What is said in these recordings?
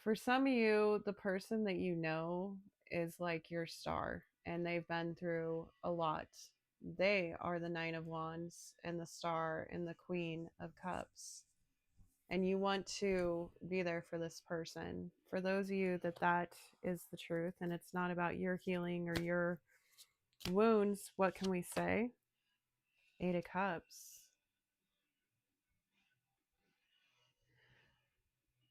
For some of you, the person that you know is like your star and they've been through a lot. They are the Nine of Wands and the Star and the Queen of Cups. And you want to be there for this person. For those of you that is the truth and it's not about your healing or your wounds, what can we say? Eight of Cups.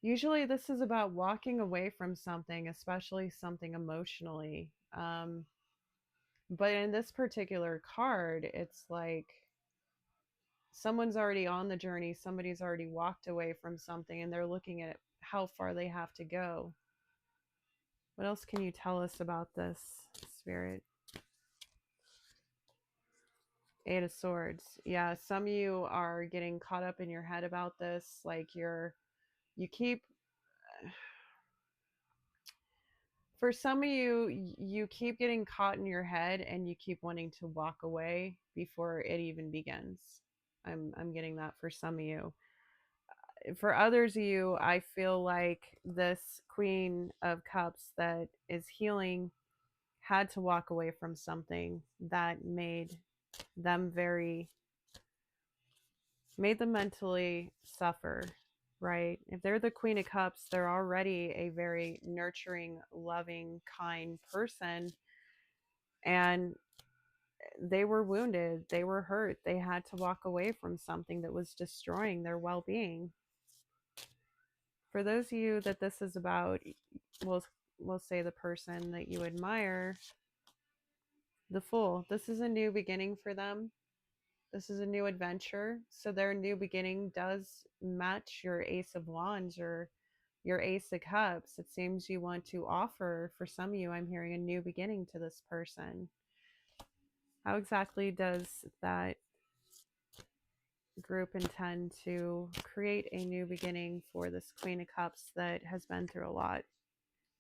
Usually this is about walking away from something, especially something emotionally. But in this particular card, it's like someone's already on the journey, somebody's already walked away from something, and they're looking at how far they have to go. What else can you tell us about this, Spirit? Eight of Swords. Yeah, some of you are getting caught up in your head about this. Like you keep, for some of you, you keep getting caught in your head and you keep wanting to walk away before it even begins. I'm getting that for some of you. For others of you, I feel like this Queen of Cups that is healing had to walk away from something that them very made them mentally suffer, right? If they're the Queen of Cups, they're already a very nurturing, loving, kind person, and they were wounded, they were hurt, they had to walk away from something that was destroying their well-being. For those of you that this is about, we'll say the person that you admire, the Fool. This is a new beginning for them. This is a new adventure. So their new beginning does match your Ace of Wands or your Ace of Cups. It seems you want to offer, for some of you, I'm hearing a new beginning to this person. How exactly does that group intend to create a new beginning for this Queen of Cups that has been through a lot?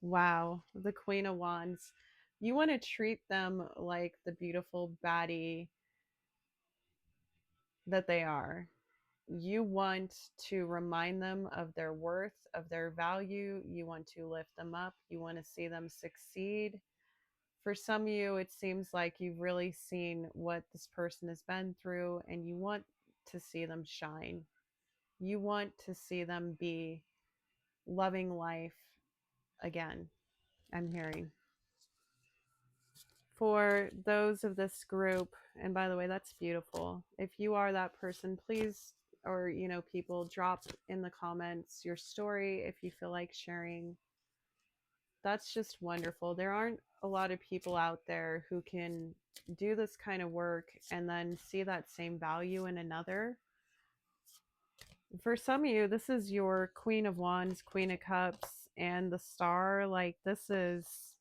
Wow, the Queen of Wands. You want to treat them like the beautiful baddie that they are. You want to remind them of their worth, of their value. You want to lift them up. You want to see them succeed. For some of you, it seems like you've really seen what this person has been through and you want to see them shine. You want to see them be loving life again, I'm hearing. For those of this group, and by the way, that's beautiful. If you are that person, please, or people, drop in the comments your story if you feel like sharing. That's just wonderful. There aren't a lot of people out there who can do this kind of work and then see that same value in another. For some of you, this is your Queen of Wands, Queen of Cups, and the Star. Like this is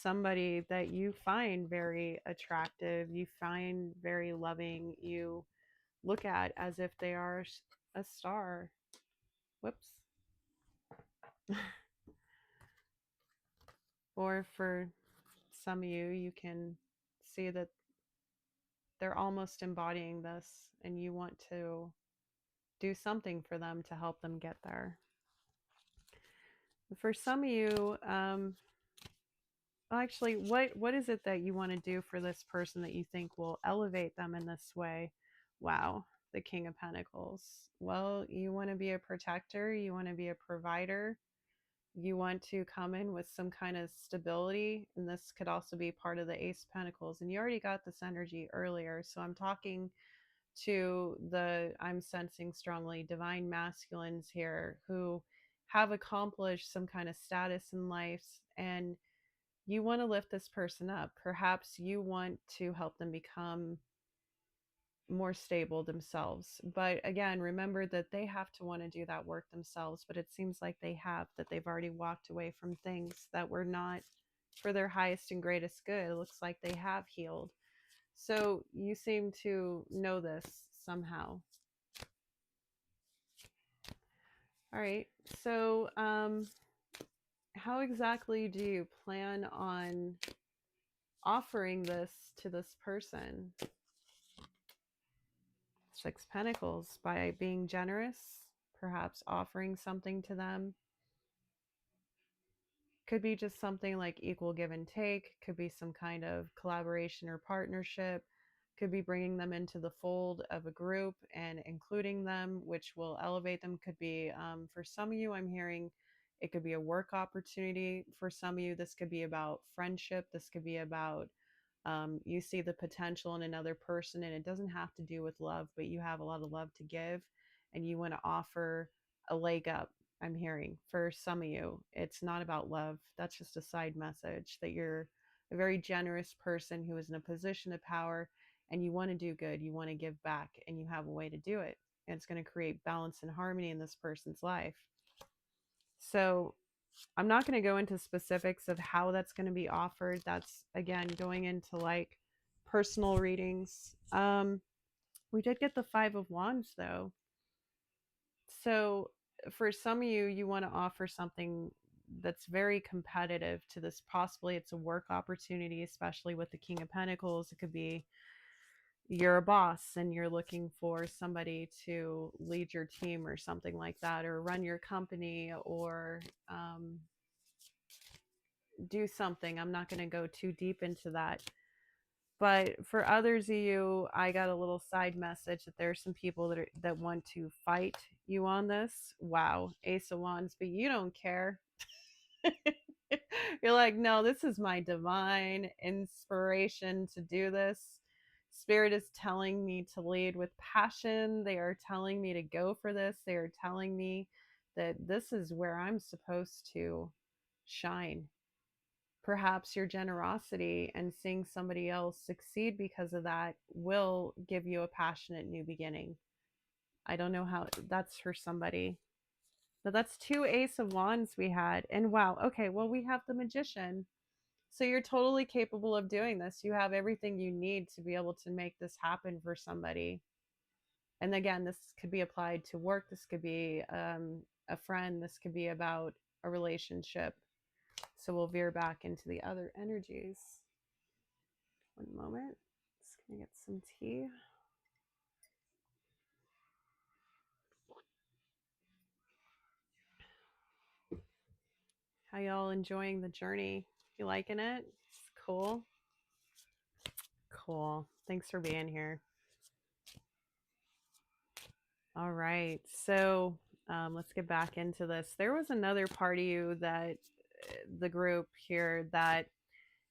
somebody that you find very attractive, you find very loving, you look at as if they are a star. Whoops. Or for some of you, you can see that they're almost embodying this and you want to do something for them to help them get there. For some of you, actually, what is it that you want to do for this person that you think will elevate them in this way? Wow, the King of Pentacles. Well, you want to be a protector, you want to be a provider, you want to come in with some kind of stability, and this could also be part of the Ace of Pentacles. And you already got this energy earlier, so I'm talking to I'm sensing strongly divine masculines here who have accomplished some kind of status in life, and you want to lift this person up. Perhaps you want to help them become more stable themselves. But again, remember that they have to want to do that work themselves. But it seems like that they've already walked away from things that were not for their highest and greatest good. It looks like they have healed. So you seem to know this somehow. All right. So how exactly do you plan on offering this to this person? Six Pentacles, by being generous, perhaps offering something to them. Could be just something like equal give and take, could be some kind of collaboration or partnership, could be bringing them into the fold of a group and including them, which will elevate them. Could be, for some of you, I'm hearing it could be a work opportunity. For some of you, this could be about friendship. This could be about you see the potential in another person, and it doesn't have to do with love, but you have a lot of love to give and you want to offer a leg up. I'm hearing for some of you, it's not about love. That's just a side message that you're a very generous person who is in a position of power and you want to do good, you want to give back, and you have a way to do it. And it's going to create balance and harmony in this person's life. So I'm not going to go into specifics of how that's going to be offered. That's again going into like personal readings. We did get the 5 of Wands though. So for some of you, you want to offer something that's very competitive to this. Possibly it's a work opportunity, especially with the King of Pentacles. It could be you're a boss and you're looking for somebody to lead your team or something like that, or run your company, or do something. I'm not going to go too deep into that. But for others of you, I got a little side message that there's some people that want to fight you on this. Wow, Ace of Wands, but you don't care. You're like, no, this is my divine inspiration to do this. Spirit is telling me to lead with passion. They are telling me to go for this. They are telling me that this is where I'm supposed to shine. Perhaps your generosity and seeing somebody else succeed because of that will give you a passionate new beginning. I don't know how that's for somebody, but that's 2 Ace of Wands we had. And wow, okay, well, we have the Magician. So you're totally capable of doing this. You have everything you need to be able to make this happen for somebody. And again, this could be applied to work. This could be a friend. This could be about a relationship. So we'll veer back into the other energies. One moment. Just gonna get some tea. How y'all enjoying the journey? You liking it? It's cool. Cool. Thanks for being here. All right. So let's get back into this. There was another part of you that the group here that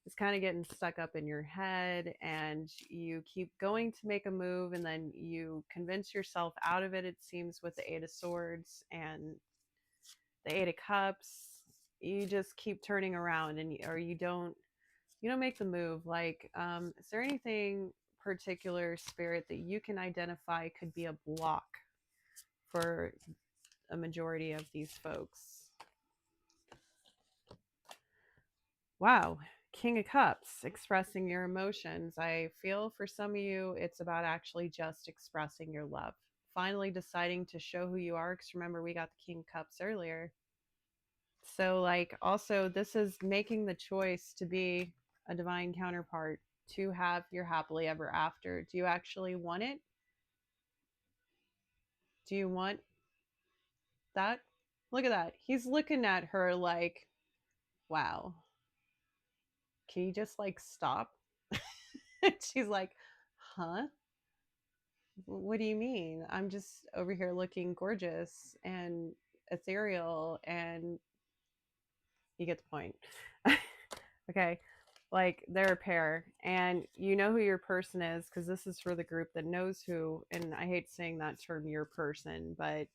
is kind of getting stuck up in your head, and you keep going to make a move and then you convince yourself out of it. It seems with the 8 of Swords and the 8 of Cups, you just keep turning around, and or you don't make the move. Like, is there anything particular, Spirit, that you can identify could be a block for a majority of these folks? Wow. King of Cups, expressing your emotions. I feel for some of you, it's about actually just expressing your love. Finally deciding to show who you are. Because remember, we got the King of Cups earlier. So, like, also, this is making the choice to be a divine counterpart, to have your happily ever after. Do you actually want it? Do you want that? Look at that. He's looking at her like, wow, can you just like stop? She's like, huh? What do you mean? I'm just over here looking gorgeous and ethereal, and you get the point. Okay. Like, they're a pair, and you know who your person is, because this is for the group that knows who. And I hate saying that term, your person, but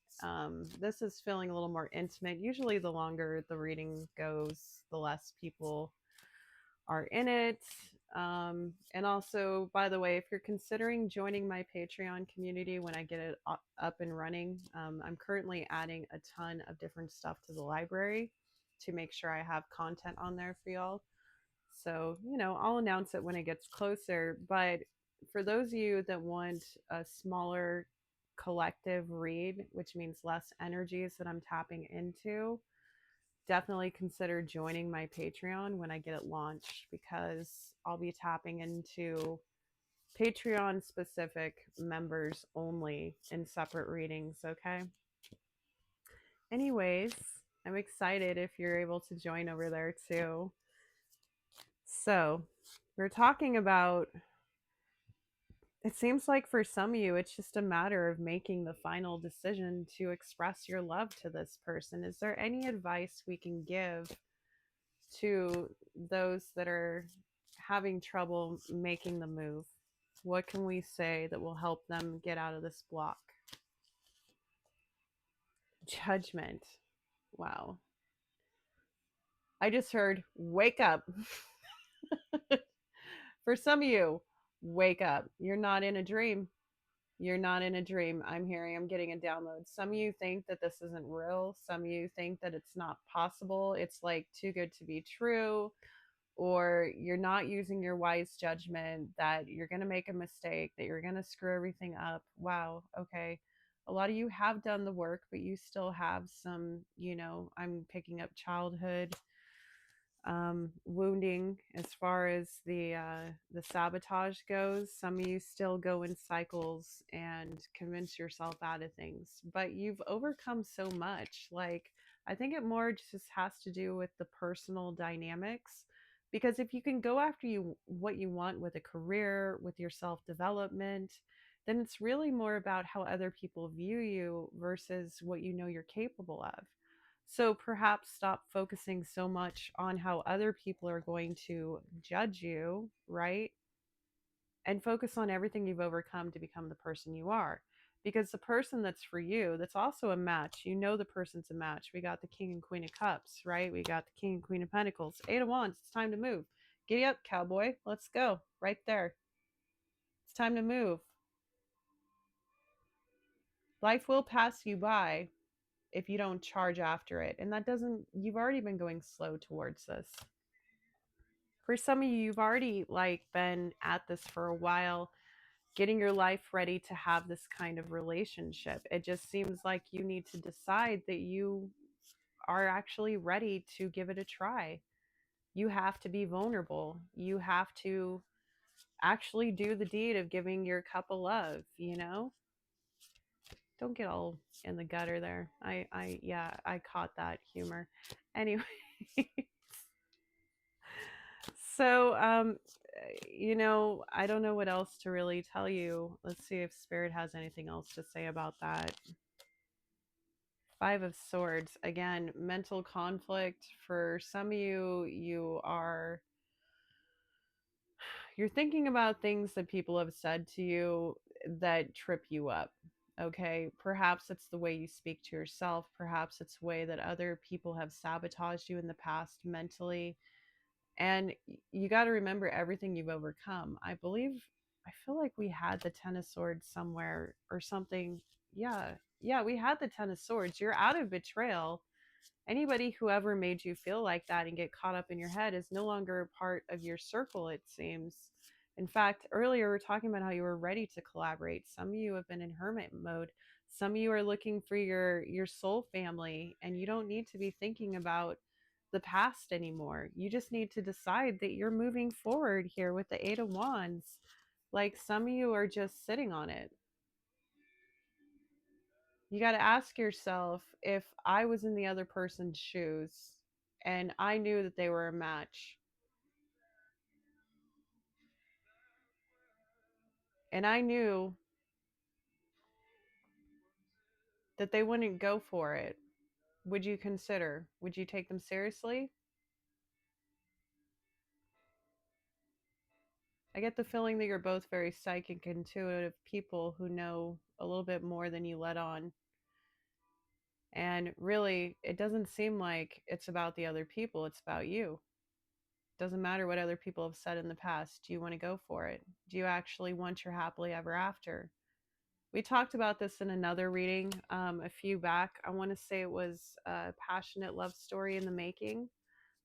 this is feeling a little more intimate. Usually the longer the reading goes, the less people are in it. And also, by the way, if you're considering joining my Patreon community when I get it up and running, I'm currently adding a ton of different stuff to the library to make sure I have content on there for y'all. So, I'll announce it when it gets closer. But for those of you that want a smaller collective read, which means less energies that I'm tapping into, definitely consider joining my Patreon when I get it launched, because I'll be tapping into Patreon specific members only in separate readings. Okay. Anyways, I'm excited if you're able to join over there too. So, we're talking about, it seems like for some of you, it's just a matter of making the final decision to express your love to this person. Is there any advice we can give to those that are having trouble making the move? What can we say that will help them get out of this block? Judgment. Wow. I just heard wake up. For some of you, wake up. You're not in a dream. You're not in a dream. I'm getting a download. Some of you think that this isn't real. Some of you think that it's not possible. It's like too good to be true. Or you're not using your wise judgment, that you're going to make a mistake, that you're going to screw everything up. Wow. Okay. A lot of you have done the work, but you still have some, I'm picking up childhood wounding as far as the sabotage goes. Some of you still go in cycles and convince yourself out of things, but you've overcome so much. Like, I think it more just has to do with the personal dynamics, because if you can go after what you want with a career, with your self development, then it's really more about how other people view you versus what you know you're capable of. So perhaps stop focusing so much on how other people are going to judge you, right? And focus on everything you've overcome to become the person you are. Because the person that's for you, that's also a match. You know the person's a match. We got the King and Queen of Cups, right? We got the King and Queen of Pentacles. Eight of Wands, it's time to move. Giddy up, cowboy. Let's go. Right there. It's time to move. Life will pass you by if you don't charge after it. And that doesn't, you've already been going slow towards this. For some of you, you've already like been at this for a while, getting your life ready to have this kind of relationship. It just seems like you need to decide that you are actually ready to give it a try. You have to be vulnerable. You have to actually do the deed of giving your cup of love, Don't get all in the gutter there. Yeah, I caught that humor. Anyway, so I don't know what else to really tell you. Let's see if Spirit has anything else to say about that. Five of Swords. Again, mental conflict. For some of you, you're thinking about things that people have said to you that trip you up. Okay, perhaps it's the way you speak to yourself. Perhaps it's the way that other people have sabotaged you in the past mentally. And you got to remember everything you've overcome. I feel like we had the Ten of Swords somewhere or something. Yeah, yeah, we had the Ten of Swords. You're out of betrayal. Anybody who ever made you feel like that and get caught up in your head is no longer a part of your circle, it seems. In fact, earlier we were talking about how you were ready to collaborate. Some of you have been in hermit mode. Some of you are looking for your soul family, and you don't need to be thinking about the past anymore. You just need to decide that you're moving forward here with the Eight of Wands. Like, some of you are just sitting on it. You got to ask yourself, if I was in the other person's shoes and I knew that they were a match and I knew that they wouldn't go for it, would you consider? Would you take them seriously? I get the feeling that you're both very psychic, intuitive people who know a little bit more than you let on. And really, it doesn't seem like it's about the other people, it's about you. Doesn't matter what other people have said in the past. Do you want to go for it? Do you actually want your happily ever after? We talked about this in another reading a few back. I want to say it was a passionate love story in the making.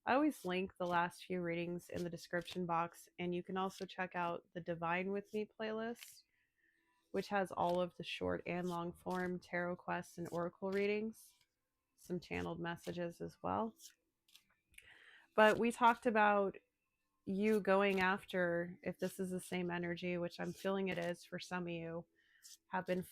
I always link the last few readings in the description box, and you can also check out the Divine With Me playlist, which has all of the short and long form tarot quests and oracle readings, some channeled messages as well. But we talked about you going after, if this is the same energy, which I'm feeling it is for some of you, have been